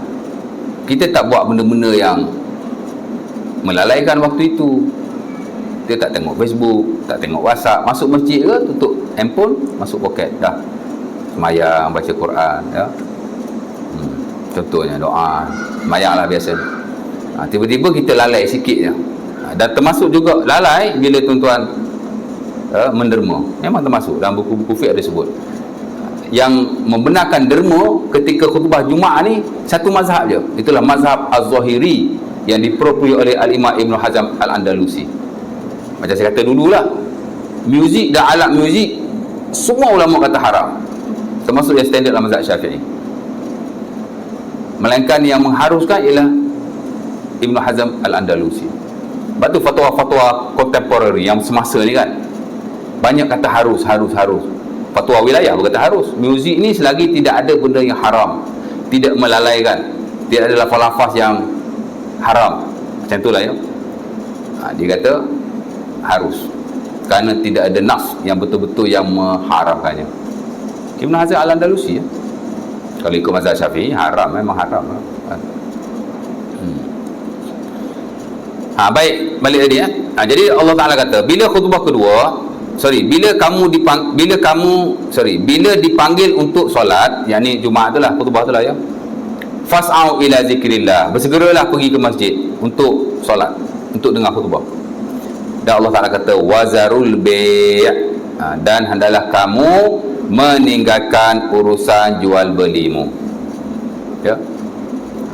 Kita tak buat benda-benda yang melalaikan waktu itu. Dia tak tengok Facebook, tak tengok WhatsApp. Masuk masjid ke, tutup handphone, masuk poket, dah semayang, baca Quran ya. Contohnya doa, semayang lah biasa. Tiba-tiba kita lalai sikit je. Dan termasuk juga lalai bila tuan-tuan menderma. Memang termasuk dalam buku-buku fiqh ada sebut. Yang membenarkan derma ketika khutbah Jumaat ni satu mazhab je. Itulah mazhab Az-Zahiri yang dipropui oleh Al-Imam Ibn Hazm Al-Andalusi. Macam saya kata dululah, muzik dan alat muzik semua ulama kata haram, termasuk yang standard dalam mazhab Syafi'i. Melainkan yang mengharuskan ialah Ibn Hazm Al-Andalusi. Sebab tu fatwa-fatwa kontemporari yang semasa ni kan, banyak kata harus. Fatwa wilayah berkata harus. Muzik ni selagi tidak ada benda yang haram, tidak melalaikan, tidak ada lafaz-lafaz yang haram, macam itulah ya. Dia kata harus, kerana tidak ada nas yang betul-betul yang mengharamkannya. Ibn Hazm Al-Andalusi ya. Kalau ikut mazhab Syafi'i haram, memang haram. Baik, balik tadi ya. Jadi Allah Taala kata, bila khutbah kedua, bila dipanggil untuk solat, yakni Jumaat itulah, khutbah itulah ya. Fas'au ila zikrillah, bersegeralah pergi ke masjid untuk solat, untuk dengar khutbah. Dan Allah Taala kata wazarul bai', dan hendaklah kamu meninggalkan urusan jual belimu. Ya.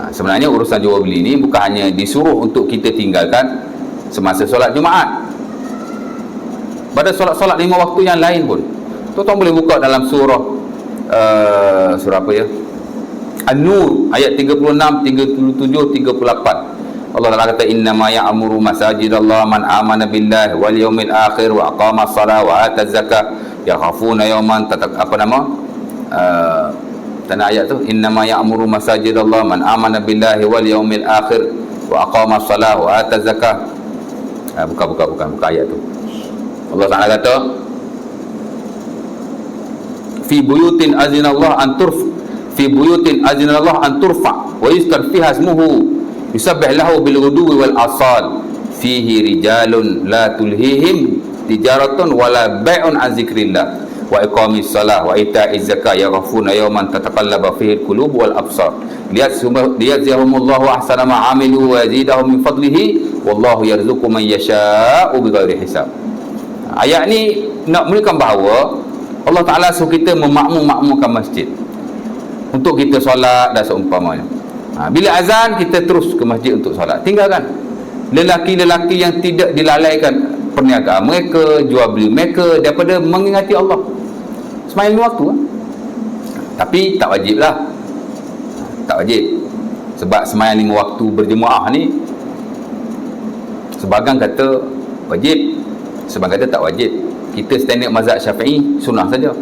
Sebenarnya urusan jual beli ni bukan hanya disuruh untuk kita tinggalkan semasa solat Jumaat. Pada solat-solat 5 waktu yang lain pun. Tuan-tuan boleh buka dalam surah apa ya? An-Nur ayat 36, 37, 38. Allah Taala kata innama ya'muru masajidallah man amana billahi wal yaumil akhir wa aqama as-salah wa ata az-zakah yakhafuna yawman tanah ayat tu, innama ya'muru masajidallah man amana billahi wal yaumil akhir wa aqama as-salah wa ata az-zakah. Bukan ayat tu. Allah Taala kata fi buyutin azinallah an turfa wa yuzkar fiha ismuhu yusabbih lahu bil ghuduwi wal asal fihi rijalun la tulhihim tijaratun wala bai'un an zikrillah wa iqamis salah wa ita'iz zakah yaghfuna yawman tataqallaba fihi al-qulub wal absar liyajziyahumullahu ahsana ma 'amilu wa yazidahum min fadlihi wallahu yarzuqu man yasha'u bighairi hisab. Ayat ni nak menunjukkan bahawa Allah Ta'ala suruh kita memakmurkan masjid untuk kita solat dan seumpamanya. Bila azan, kita terus ke masjid untuk solat. Tinggalkan lelaki-lelaki yang tidak dilalaikan perniagaan mereka, jual beli mereka daripada mengingati Allah sembahyang waktu. Tapi tak wajib lah, tak wajib. Sebab sembahyang 5 waktu berjemaah ni, sebahagian kata wajib, sebahagian kata tak wajib. Kita standard mazhab Syafi'i sunnah saja,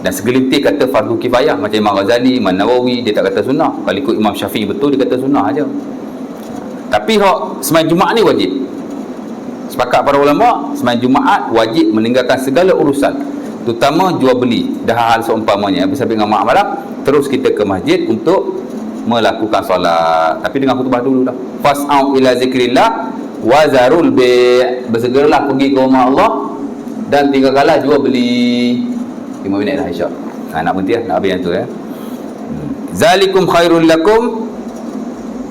dan segelintir kata fardu kifayah. Macam Imam Ghazali, Imam Nawawi, dia tak kata sunnah. Kalau ikut Imam Syafi'i betul, dia kata sunnah aja. Tapi sembahyang Jumaat ni wajib. Sepakat para ulama, sembahyang Jumaat wajib meninggalkan segala urusan, terutama jual beli dan hal-hal seumpamanya bersama dengan mak malam. Terus kita ke masjid untuk melakukan solat, tapi dengan khutbah dulu dah. Fas'au ila zikrillah wa zarul bai', bersegeralah pergi ke rumah Allah dan tinggalkanlah jual beli. 5 minit dah Isyak. Nak berhenti nak habis yang tu ya. Zalikum khairul lakum.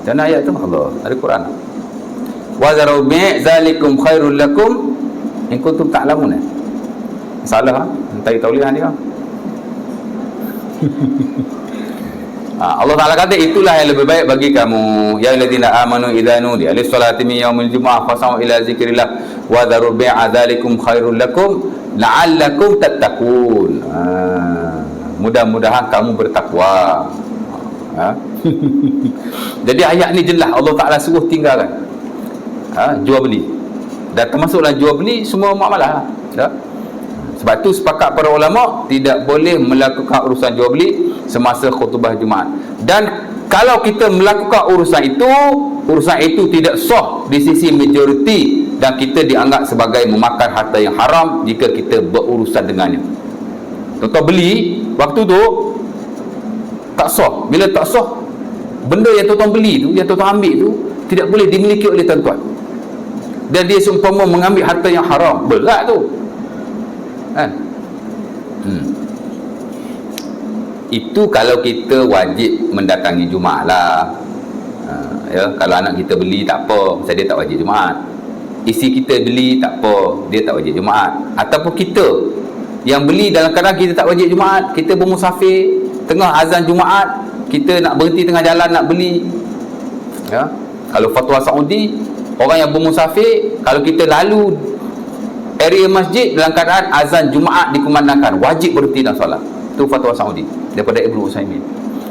Dan ayat tu Allah ada Quran. Wa zarul bai' zalikum khairul lakum in kuntum ta'lamun. Salah tadi taulihan dia. Allah Ta'ala kata itulah yang lebih baik bagi kamu, ya alladzina amanu idza nudiya lis salati min yaumil jumu'ah fas'au ila zikrillah wa dharul bai'a dzalikum khairul lakum la'allakum tattaqun. Mudah-mudahan kamu bertakwa. Jadi ayat ni jelas Allah Ta'ala suruh tinggalkan jual beli, dan termasuklah jual beli semua muamalah. Ya? Sebab tu sepakat para ulama tidak boleh melakukan urusan jual beli semasa khutbah Jumaat. Dan kalau kita melakukan urusan itu tidak sah di sisi majoriti dan kita dianggap sebagai memakan harta yang haram jika kita berurusan dengannya. Contoh beli, waktu tu tak sah. Bila tak sah, benda yang tuan-tuan beli tu, yang tuan-tuan ambil tu tidak boleh dimiliki oleh tuan-tuan. Dan dia seumpama mengambil harta yang haram. Berat tu. Kan? Itu kalau kita wajib mendatangi Jumaat lah. Ya, kalau anak kita beli tak apa, pasal dia tak wajib Jumaat. Isi kita beli tak apa, dia tak wajib Jumaat. Ataupun kita yang beli dalam keadaan kita tak wajib Jumaat, kita bermusafir tengah azan Jumaat, kita nak berhenti tengah jalan nak beli. Ya, kalau fatwa Saudi, orang yang bermusafir, kalau kita lalu area masjid dalam keadaan azan Jumaat dikumandangkan, wajib berhenti dan solat. Itu fatwa Saudi daripada Ibnu Utsaimin.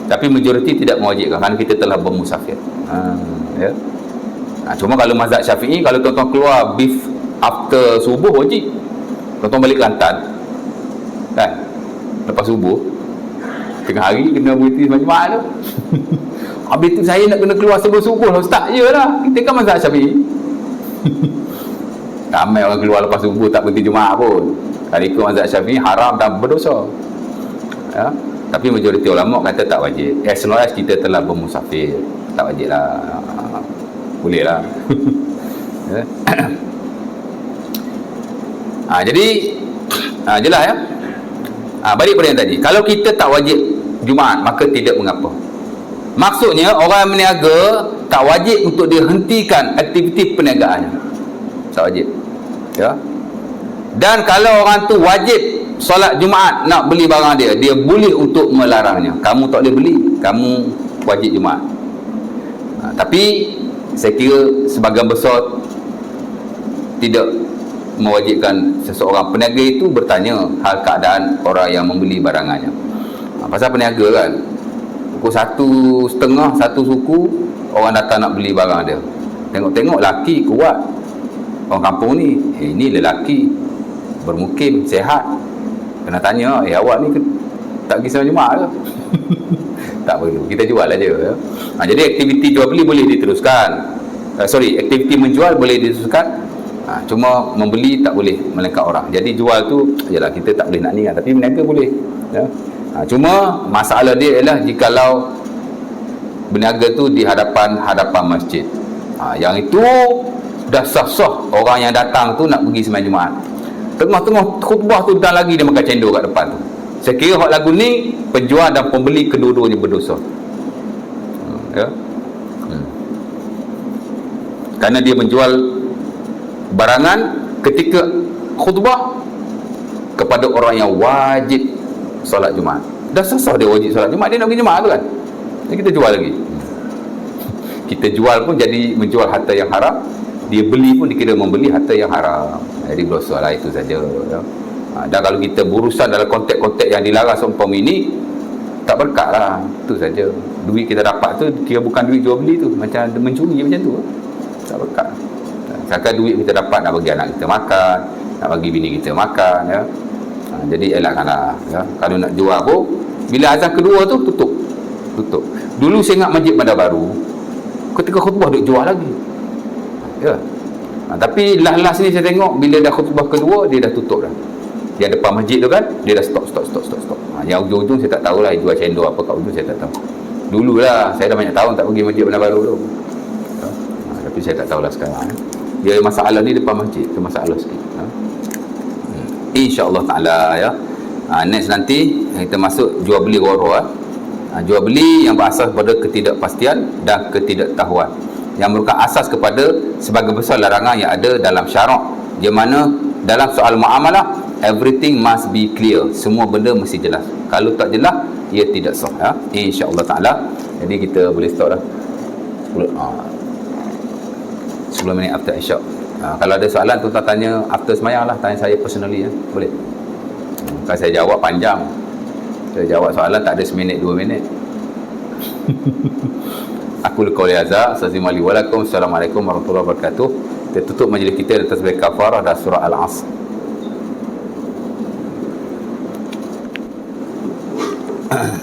Tapi majoriti tidak mewajibkan kerana kita telah bermusafir. Ya. Cuma kalau mazhab Syafi'i, kalau tuan-tuan keluar beef after subuh wajib. Tuan-tuan balik Kelantan kan, lepas subuh tengah hari kena berhenti sembahyang Jumaat tu. Habis tu saya nak kena keluar sebelum subuh ustaz, yelah, kita kan mazhab Syafi'i. Ramai orang keluar lepas subuh tak berhenti Jumaat pun. Kalau ikut mazhab Syafi'i haram dan berdosa. Ya? Tapi majoriti ulama kata tak wajib. As long as kita telah bermusafir, tak wajib lah. Boleh lah. Ya? Jadi jelas ya. Balik pada yang tadi, kalau kita tak wajib Jumaat maka tidak mengapa. Maksudnya orang yang berniaga tak wajib untuk dia hentikan aktiviti perniagaannya. Tak wajib. Ya. Dan kalau orang tu wajib solat Jumaat nak beli barang dia, dia boleh untuk melarangnya. Kamu tak boleh beli, kamu wajib Jumaat. Tapi saya kira sebahagian besar tidak mewajibkan seseorang peniaga itu bertanya hal keadaan orang yang membeli barangannya. Pasal peniaga kan, pukul 1:30 satu suku orang datang nak beli barang dia, tengok-tengok laki kuat, orang kampung ni, ini lelaki bermukim, sehat, kena tanya, awak ni tak pergi sembahyang Jumaat ke? Tak perlu, kita jual aja ya. Jadi aktiviti jual beli boleh diteruskan, aktiviti menjual boleh diteruskan. Cuma membeli tak boleh melekat orang. Jadi jual tu yalah, kita tak boleh nak ni kan, tapi berniaga boleh ya. Cuma masalah dia ialah jikalau berniaga tu di hadapan masjid, yang itu dah sah-sah orang yang datang tu nak pergi sembahyang Jumaat, tengah-tengah khutbah tu dah lagi dia makan cendol kat depan tu. Saya kira hak lagu ni penjual dan pembeli kedua-duanya berdosa ya. Kerana dia menjual barangan ketika khutbah kepada orang yang wajib solat Jumaat. Dah sah dia wajib solat Jumaat, dia nak pergi Jumaat tu kan, jadi kita jual lagi. Kita jual pun jadi menjual harta yang haram, dia beli pun dikira membeli harta yang haram. Jadi berdosa lah, itu saja ya. Dan kalau kita berurusan dalam konteks-konteks yang dilarang seumpama ini, tak berkat lah, itu saja. Duit kita dapat tu kira bukan duit jual beli tu, macam mencuri macam tu, tak berkat. Sekarang duit kita dapat nak bagi anak kita makan, nak bagi bini kita makan ya. Jadi elakkanlah ya. Kalau nak jual pun bila azan kedua tu tutup. Dulu saya ingat Masjid Bandar Baru ketika khutbah duk jual lagi ya. Tapi last ni saya tengok bila dah khutbah kedua dia dah tutup dah. Yang depan masjid tu kan dia dah stop. Yang ujung-ujung saya tak tahulah jual cendol apa kat ujung, saya tak tahu. Dululah saya dah banyak tahun tak pergi Masjid Bandar Baru tu ya. Tapi saya tak tahulah sekarang ya. Dia masalah ni depan masjid, itu masalah sikit ya. InsyaAllah ta'ala ya. Next nanti kita masuk jual beli ghara. Jual beli yang berasas pada ketidakpastian dan ketidaktahuan, yang merupakan asas kepada sebagai besar larangan yang ada dalam syarak, di mana dalam soal muamalah everything must be clear, semua benda mesti jelas. Kalau tak jelas ia tidak sah ya. InsyaAllah ta'ala. Jadi kita boleh stop dah 10 minit after isyak. Kalau ada soalan tuan-tuan tanya after semayang lah, tanya saya personally ya. Boleh. Kalau saya jawab panjang, saya jawab soalan tak ada seminit 2 minit. Aku qouli hadza, assalamualaikum warahmatullahi wabarakatuh. Kita tutup majlis kita dengan tasbih kafarah dan surah Al-Asr.